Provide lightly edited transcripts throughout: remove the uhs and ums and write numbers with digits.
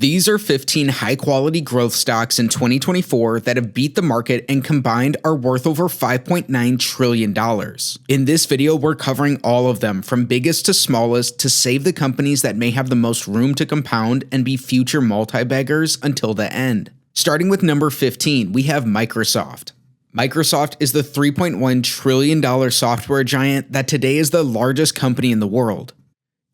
These are 15 high-quality growth stocks in 2024 that have beat the market and combined are worth over $5.9 trillion. In this video, we're covering all of them, from biggest to smallest, to save the companies that may have the most room to compound and be future multi-baggers until the end. Starting with number 15, we have Microsoft. Microsoft is the $3.1 trillion software giant that today is the largest company in the world.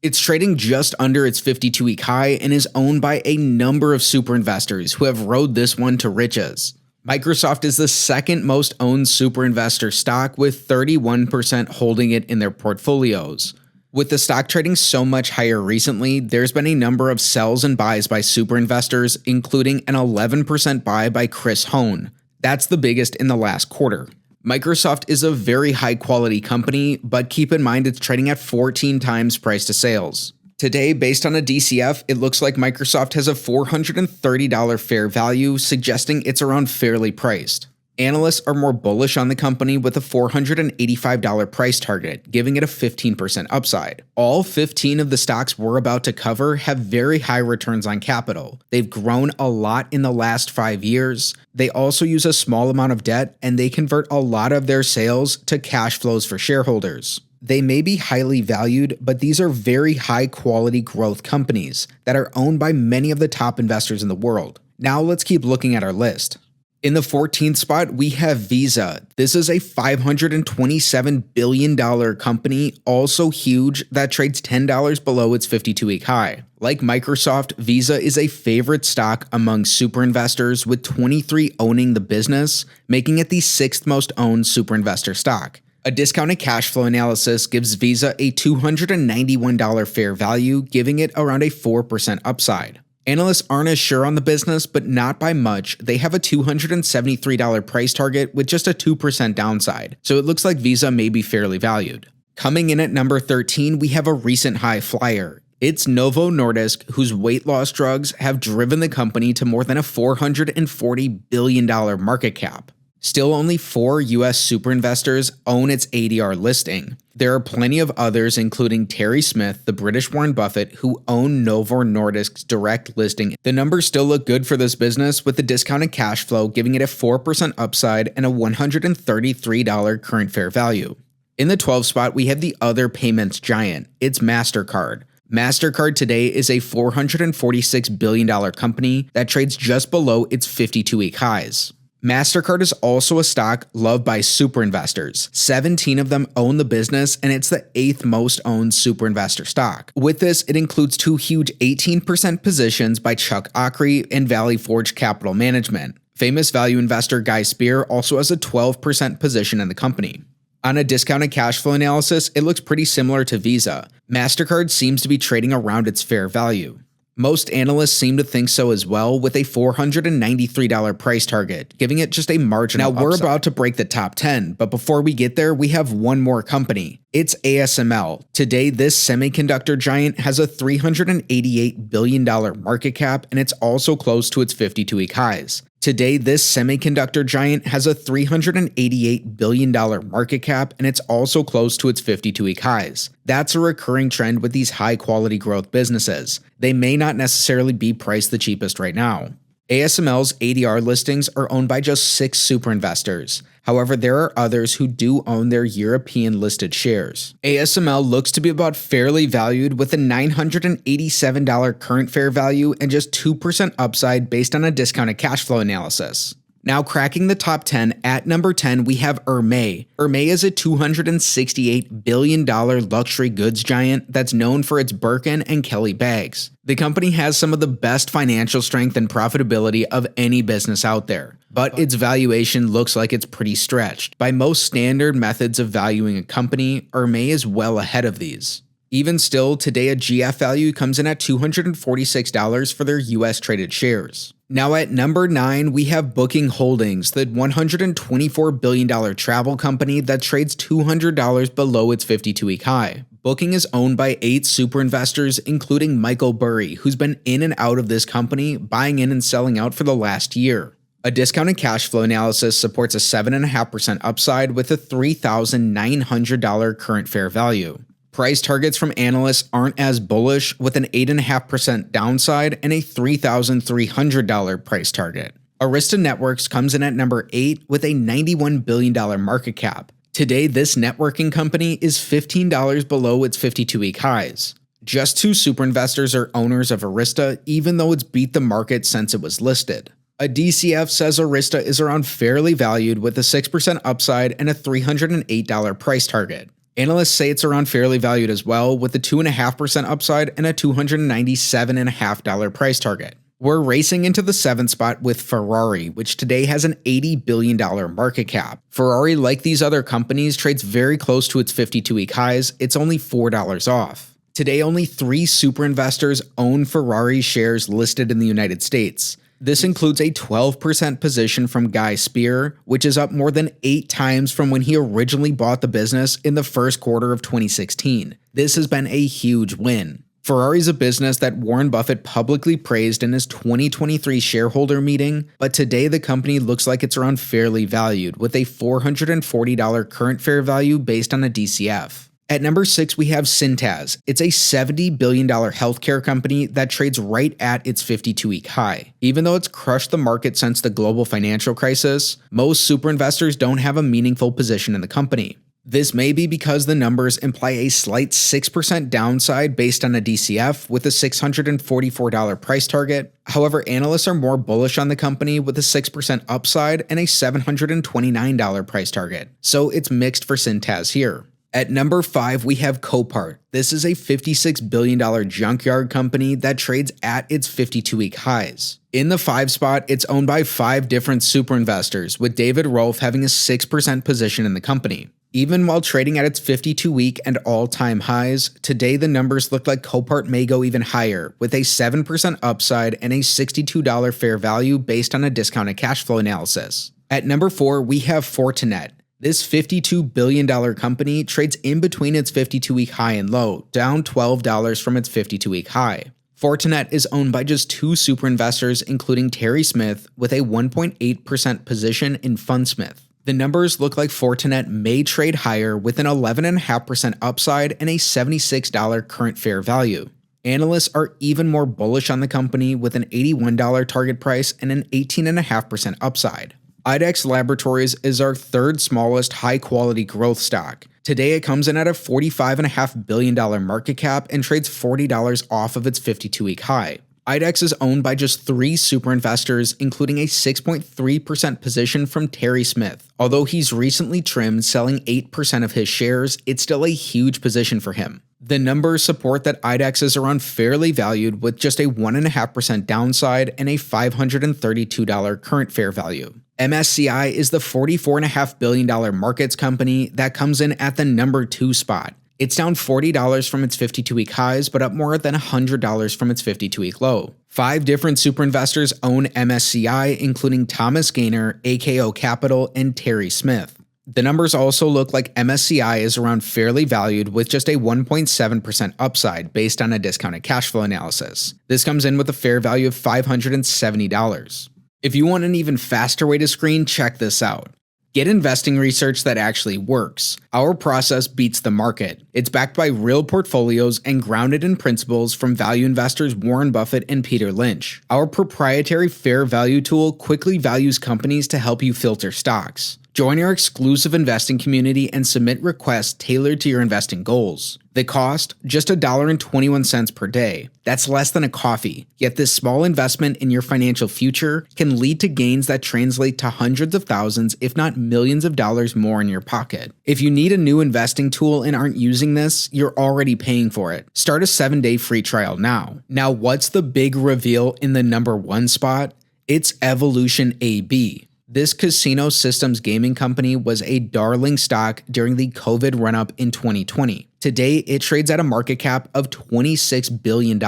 It's trading just under its 52-week high and is owned by a number of super investors who have rode this one to riches. Microsoft is the second most owned super investor stock, with 31% holding it in their portfolios. With the stock trading so much higher recently, there's been a number of sells and buys by super investors, including an 11% buy by Chris Hone. That's the biggest in the last quarter. Microsoft is a very high quality company, but keep in mind it's trading at 14 times price to sales. Today, based on a DCF, it looks like Microsoft has a $430 fair value, suggesting it's around fairly priced. Analysts are more bullish on the company with a $485 price target, giving it a 15% upside. All 15 of the stocks we're about to cover have very high returns on capital. They've grown a lot in the last 5 years. They also use a small amount of debt, and they convert a lot of their sales to cash flows for shareholders. They may be highly valued, but these are very high quality growth companies that are owned by many of the top investors in the world. Now let's keep looking at our list. In the 14th spot, we have Visa. This is a $527 billion company, also huge, that trades $10 below its 52-week high. Like Microsoft, Visa is a favorite stock among super investors, with 23 owning the business, making it the 6th most owned super investor stock. A discounted cash flow analysis gives Visa a $291 fair value, giving it around a 4% upside. Analysts aren't as sure on the business, but not by much. They have a $273 price target with just a 2% downside, so it looks like Visa may be fairly valued. Coming in at number 13, we have a recent high flyer. It's Novo Nordisk, whose weight loss drugs have driven the company to more than a $440 billion market cap. Still, only 4 US super investors own its ADR listing. There are plenty of others, including Terry Smith, the British Warren Buffett, who own Novo Nordisk's direct listing. The numbers still look good for this business, with the discounted cash flow giving it a 4% upside and a $133 current fair value. In the 12th spot, we have the other payments giant. It's MasterCard. MasterCard today is a $446 billion company that trades just below its 52-week highs. MasterCard is also a stock loved by super investors. 17 of them own the business, and it's the 8th most owned super investor stock. With this, it includes 2 huge 18% positions by Chuck Akre and Valley Forge Capital Management. Famous value investor Guy Spear also has a 12% position in the company. On a discounted cash flow analysis, it looks pretty similar to Visa. MasterCard seems to be trading around its fair value. Most analysts seem to think so as well, with a $493 price target, giving it just a marginal upside. Now, we're about to break the top 10, but before we get there, we have one more company. It's ASML. Today, this semiconductor giant has a $388 billion market cap, and it's also close to its 52-week highs. Today, this semiconductor giant has a $388 billion market cap, and it's also close to its 52-week highs. That's a recurring trend with these high-quality growth businesses. They may not necessarily be priced the cheapest right now. ASML's ADR listings are owned by just 6 super investors. However, there are others who do own their European listed shares. ASML looks to be about fairly valued, with a $987 current fair value and just 2% upside based on a discounted cash flow analysis. Now, cracking the top 10, at number 10, we have Hermès. Hermès is a $268 billion luxury goods giant that's known for its Birkin and Kelly bags. The company has some of the best financial strength and profitability of any business out there, but its valuation looks like it's pretty stretched. By most standard methods of valuing a company, Hermès is well ahead of these. Even still, today a GF value comes in at $246 for their US traded shares. Now at number 9, we have Booking Holdings, the $124 billion travel company that trades $200 below its 52-week high. Booking is owned by 8 super investors, including Michael Burry, who's been in and out of this company, buying in and selling out for the last year. A discounted cash flow analysis supports a 7.5% upside with a $3,900 current fair value. Price targets from analysts aren't as bullish, with an 8.5% downside and a $3,300 price target. Arista Networks comes in at number 8 with a $91 billion market cap. Today, this networking company is $15 below its 52-week highs. Just 2 super investors are owners of Arista, even though it's beat the market since it was listed. A DCF says Arista is around fairly valued with a 6% upside and a $308 price target. Analysts say it's around fairly valued as well, with a 2.5% upside and a $297.50 price target. We're racing into the 7th spot with Ferrari, which today has an $80 billion market cap. Ferrari, like these other companies, trades very close to its 52-week highs. It's only $4 off. Today, only 3 super investors own Ferrari shares listed in the United States. This includes a 12% position from Guy Spear, which is up more than 8 times from when he originally bought the business in the first quarter of 2016. This has been a huge win. Ferrari's a business that Warren Buffett publicly praised in his 2023 shareholder meeting, but today the company looks like it's around fairly valued, with a $440 current fair value based on a DCF. At number 6, we have Cintas. It's a $70 billion healthcare company that trades right at its 52-week high. Even though it's crushed the market since the global financial crisis, most super investors don't have a meaningful position in the company. This may be because the numbers imply a slight 6% downside based on a DCF with a $644 price target. However, analysts are more bullish on the company with a 6% upside and a $729 price target. So it's mixed for Cintas here. At number 5, we have Copart. This is a $56 billion junkyard company that trades at its 52-week highs. In the 5 spot, it's owned by 5 different super investors, with David Rolfe having a 6% position in the company. Even while trading at its 52-week and all-time highs, today the numbers look like Copart may go even higher, with a 7% upside and a $62 fair value based on a discounted cash flow analysis. At number 4, we have Fortinet. This $52 billion company trades in between its 52-week high and low, down $12 from its 52-week high. Fortinet is owned by just 2 super investors, including Terry Smith, with a 1.8% position in Fundsmith. The numbers look like Fortinet may trade higher with an 11.5% upside and a $76 current fair value. Analysts are even more bullish on the company with an $81 target price and an 18.5% upside. IDEX Laboratories is our 3rd smallest high-quality growth stock. Today it comes in at a $45.5 billion market cap and trades $40 off of its 52-week high. IDEX is owned by just 3 super investors, including a 6.3% position from Terry Smith. Although he's recently trimmed, selling 8% of his shares, it's still a huge position for him. The numbers support that IDEX is around fairly valued with just a 1.5% downside and a $532 current fair value. MSCI is the $44.5 billion markets company that comes in at the number 2 spot. It's down $40 from its 52-week highs, but up more than $100 from its 52-week low. 5 different super investors own MSCI, including Thomas Gaynor, AKO Capital, and Terry Smith. The numbers also look like MSCI is around fairly valued with just a 1.7% upside based on a discounted cash flow analysis. This comes in with a fair value of $570. If you want an even faster way to screen, check this out. Get investing research that actually works. Our process beats the market. It's backed by real portfolios and grounded in principles from value investors Warren Buffett and Peter Lynch. Our proprietary fair value tool quickly values companies to help you filter stocks. Join our exclusive investing community and submit requests tailored to your investing goals. The cost? Just $1.21 per day. That's less than a coffee. Yet this small investment in your financial future can lead to gains that translate to hundreds of thousands, if not millions of dollars more in your pocket. If you need a new investing tool and aren't using this, you're already paying for it. Start a 7-day free trial now. Now, what's the big reveal in the number 1 spot? It's Evolution AB. This casino systems gaming company was a darling stock during the COVID run-up in 2020. Today, it trades at a market cap of $26 billion.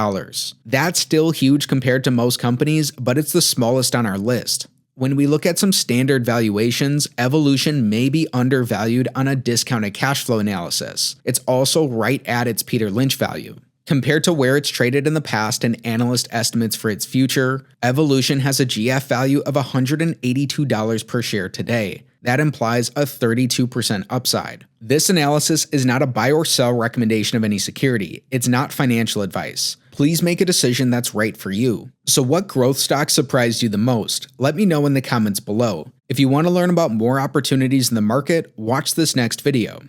That's still huge compared to most companies, but it's the smallest on our list. When we look at some standard valuations, Evolution may be undervalued on a discounted cash flow analysis. It's also right at its Peter Lynch value. Compared to where it's traded in the past and analyst estimates for its future, Evolution has a GF value of $182 per share today. That implies a 32% upside. This analysis is not a buy or sell recommendation of any security. It's not financial advice. Please make a decision that's right for you. So what growth stocks surprised you the most? Let me know in the comments below. If you want to learn about more opportunities in the market, watch this next video.